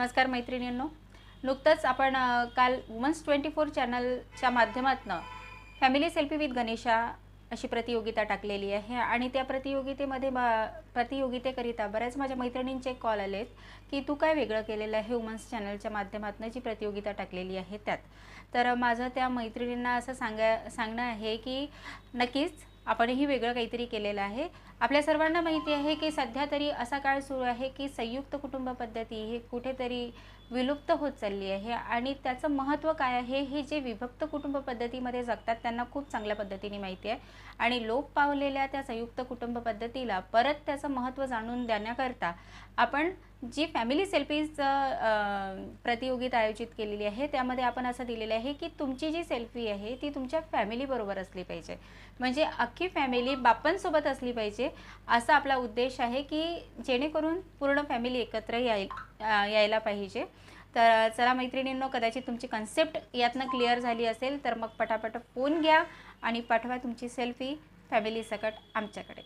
नमस्कार मैत्रिणींनो, नुकतंच आपण काल वुमन्स 24 चॅनलच्या माध्यमातून फॅमिली सेल्फी विथ गणेशा अशी प्रतियोगिता टाकलेली आहे आणि त्या प्रतियोगितेकरिता बऱ्याच माझ्या मैत्रिणींचे कॉल आलेत की तू काय वेगळं केलेलं आहे वुमन्स चॅनलच्या माध्यमातून जी प्रतियोगिता टाकलेली आहे त्यात. तर माझं त्या मैत्रिणींना असं सांगणं आहे की नक्कीच आपणही वेगळं काहीतरी केलेलं आहे. आपल्या सर्वांना माहिती आहे की सध्या तरी असा काळ सुरू आहे की संयुक्त कुटुंब पद्धती ही कुठेतरी विलुप्त होत चालली आहे आणि त्याचं महत्त्व काय आहे हे जे विभक्त कुटुंब पद्धतीमध्ये जगतात त्यांना खूप चांगल्या पद्धतीने माहिती आहे. आणि लोप पावलेल्या त्या संयुक्त कुटुंब पद्धतीला परत त्याचं महत्त्व जाणून देण्याकरता आपण जी फॅमिली सेल्फीज प्रतियोगिता आयोजित केलेली आहे त्यामध्ये आपण असं दिलेलं आहे की तुमची जी सेल्फी आहे ती तुमच्या फॅमिलीबरोबर असली पाहिजे, म्हणजे अख्खी फॅमिली बापांसोबत असली पाहिजे असा आपला उद्देश आहे की जेणेकरून पूर्ण फॅमिली एकत्र यायला पाहिजे. तर चला मैत्रिणींनो, कदाचित तुमची कन्सेप्ट यातनं क्लिअर झाली असेल तर मग पटापट फोन घ्या आणि पाठवा तुमची सेल्फी फॅमिली सकट आमच्याकडे.